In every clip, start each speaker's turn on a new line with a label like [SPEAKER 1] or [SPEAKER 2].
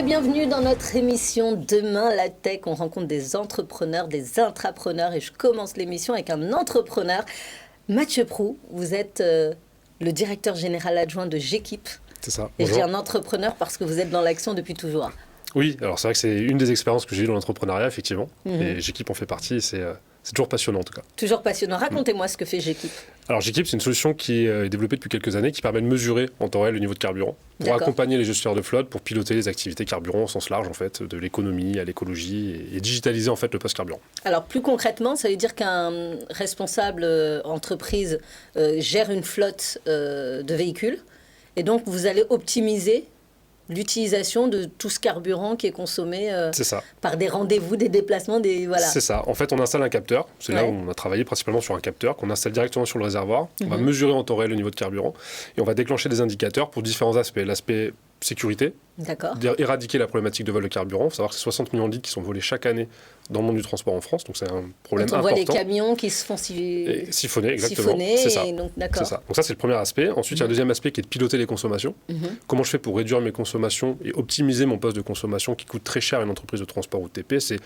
[SPEAKER 1] bienvenue dans notre émission Demain la Tech. On rencontre des entrepreneurs, des intrapreneurs et je commence l'émission avec un entrepreneur. Mathieu Proux, vous êtes le directeur général adjoint de J'équipe.
[SPEAKER 2] C'est ça.
[SPEAKER 1] Et je dis un entrepreneur parce que vous êtes dans l'action depuis toujours.
[SPEAKER 2] Oui, alors c'est vrai que c'est une des expériences que j'ai eues dans l'entrepreneuriat, effectivement. Et J'équipe en fait partie et c'est toujours passionnant en tout cas.
[SPEAKER 1] Toujours passionnant. Racontez-moi ce que fait J'équipe.
[SPEAKER 2] Alors J'équipe, c'est une solution qui est développée depuis quelques années qui permet de mesurer en temps réel le niveau de carburant pour accompagner les gestionnaires de flotte, pour piloter les activités carburant au sens large en fait, de l'économie à l'écologie et digitaliser en fait le post-carburant.
[SPEAKER 1] Alors plus concrètement, ça veut dire qu'un responsable entreprise gère une flotte de véhicules et donc vous allez optimiser l'utilisation de tout ce carburant qui est consommé par des rendez-vous, des déplacements, voilà.
[SPEAKER 2] C'est ça. En fait, on installe un capteur. C'est là où on a travaillé principalement sur un capteur qu'on installe directement sur le réservoir. On va mesurer en temps réel le niveau de carburant et on va déclencher des indicateurs pour différents aspects. L'aspect sécurité, éradiquer la problématique de vol de carburant. Il faut savoir que c'est 60 millions de litres qui sont volés chaque année dans le monde du transport en France, donc c'est un problème important.
[SPEAKER 1] On voit les camions qui se font
[SPEAKER 2] siphonner, exactement. C'est ça. Donc ça, c'est le premier aspect. Ensuite, il y a un deuxième aspect qui est de piloter les consommations. Comment je fais pour réduire mes consommations et optimiser mon poste de consommation qui coûte très cher à une entreprise de transport ou de TP, c'est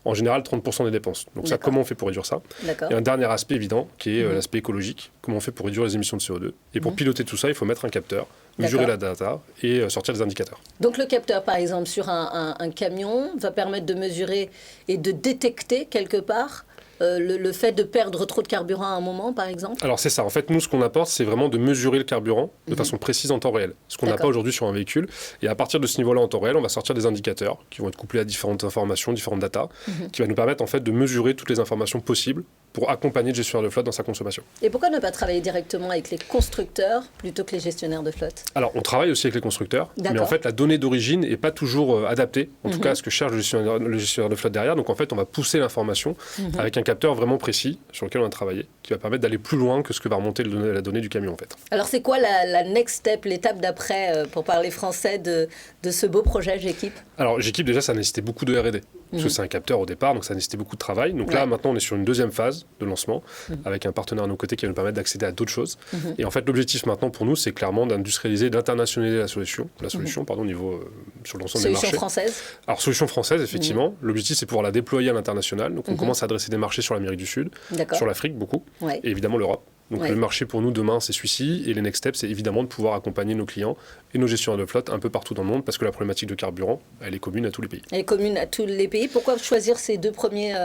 [SPEAKER 2] en général 30% des dépenses. Donc ça, comment on fait pour réduire ça? Et un dernier aspect évident qui est l'aspect écologique. Comment on fait pour réduire les émissions de CO2? Et pour piloter tout ça, il faut mettre un capteur, mesurer la data et sortir des indicateurs.
[SPEAKER 1] Donc le capteur, par exemple, sur un camion, va permettre de mesurer et de détecter quelque part le fait de perdre trop de carburant à un moment, par exemple?
[SPEAKER 2] Alors c'est ça. En fait, nous, ce qu'on apporte, c'est vraiment de mesurer le carburant de façon précise en temps réel. Ce qu'on n'a pas aujourd'hui sur un véhicule. Et à partir de ce niveau-là, en temps réel, on va sortir des indicateurs qui vont être couplés à différentes informations, différentes datas, qui va nous permettre en fait de mesurer toutes les informations possibles pour accompagner le gestionnaire de flotte dans sa consommation.
[SPEAKER 1] Et pourquoi ne pas travailler directement avec les constructeurs plutôt que les gestionnaires de flotte?
[SPEAKER 2] Alors, on travaille aussi avec les constructeurs, mais en fait, la donnée d'origine n'est pas toujours adaptée, en tout cas à ce que cherche le gestionnaire de flotte derrière. Donc, en fait, on va pousser l'information avec un capteur vraiment précis sur lequel on a travaillé, qui va permettre d'aller plus loin que ce que va remonter la donnée du camion, en fait.
[SPEAKER 1] Alors, c'est quoi la next step, l'étape d'après, pour parler français, de ce beau projet J'équipe?
[SPEAKER 2] Alors, J'équipe, déjà, ça nécessitait beaucoup de R&D. Parce que c'est un capteur au départ, donc ça nécessitait beaucoup de travail. Donc là, maintenant, on est sur une deuxième phase de lancement, avec un partenaire à nos côtés qui va nous permettre d'accéder à d'autres choses. Et en fait, l'objectif maintenant pour nous, c'est clairement d'industrialiser, d'internationaliser la solution au niveau sur l'ensemble des marchés.
[SPEAKER 1] Solution française?
[SPEAKER 2] Alors, solution française, effectivement. L'objectif, c'est pouvoir la déployer à l'international. Donc, on commence à adresser des marchés sur l'Amérique du Sud, sur l'Afrique, beaucoup, et évidemment l'Europe. Donc le marché pour nous demain, c'est celui-ci. Et les next steps, c'est évidemment de pouvoir accompagner nos clients et nos gestionnaires de flotte un peu partout dans le monde parce que la problématique de carburant, elle est commune à tous les pays.
[SPEAKER 1] Elle est commune à tous les pays. Pourquoi choisir ces deux premiers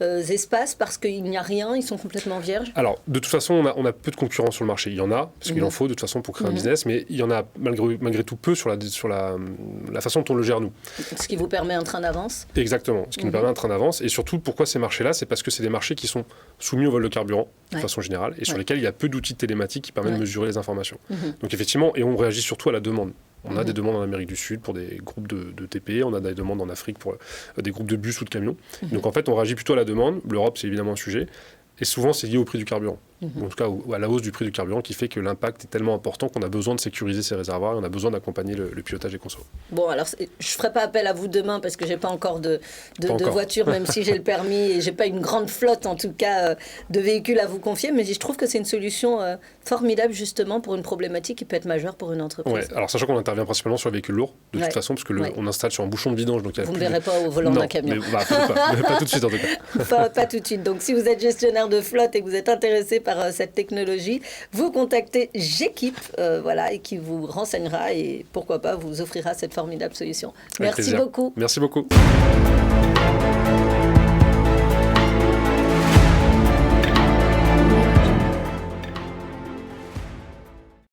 [SPEAKER 1] espaces? Parce qu'il n'y a rien, ils sont complètement vierges? Alors,
[SPEAKER 2] de toute façon, on a peu de concurrence sur le marché. Il y en a, parce qu'il en faut de toute façon pour créer un business, mais il y en a malgré tout peu sur la façon dont on le gère nous.
[SPEAKER 1] Ce qui vous permet un train d'avance?
[SPEAKER 2] Exactement, ce qui nous permet un train d'avance. Et surtout, pourquoi ces marchés-là? C'est parce que c'est des marchés qui sont soumis au vol de carburant, de façon générale, et sur lesquels il y a peu d'outils télématiques qui permettent de mesurer les informations. Donc effectivement, et on réagit surtout à la demande. On a des demandes en Amérique du Sud pour des groupes de TP, on a des demandes en Afrique pour des groupes de bus ou de camions. Donc en fait, on réagit plutôt à la demande. L'Europe, c'est évidemment un sujet. Et souvent, c'est lié au prix du carburant. En tout cas, à la hausse du prix du carburant qui fait que l'impact est tellement important qu'on a besoin de sécuriser ces réservoirs et on a besoin d'accompagner le pilotage des consos.
[SPEAKER 1] Bon, alors, je ne ferai pas appel à vous demain parce que je n'ai pas encore de voiture, même si j'ai le permis et je n'ai pas une grande flotte, en tout cas, de véhicules à vous confier. Mais je trouve que c'est une solution formidable, justement, pour une problématique qui peut être majeure pour une entreprise.
[SPEAKER 2] Ouais, alors sachant qu'on intervient principalement sur les véhicules lourds, de toute façon, parce que on installe sur un bouchon de vidange. Donc
[SPEAKER 1] vous ne me verrez pas au volant d'un camion.
[SPEAKER 2] Mais pas tout de suite, en tout cas.
[SPEAKER 1] Pas tout de suite. Donc, si vous êtes gestionnaire de flotte et que vous êtes intéressé par cette technologie, vous contactez J'équipe, et qui vous renseignera et pourquoi pas vous offrira cette formidable solution. Merci beaucoup.
[SPEAKER 2] Merci beaucoup.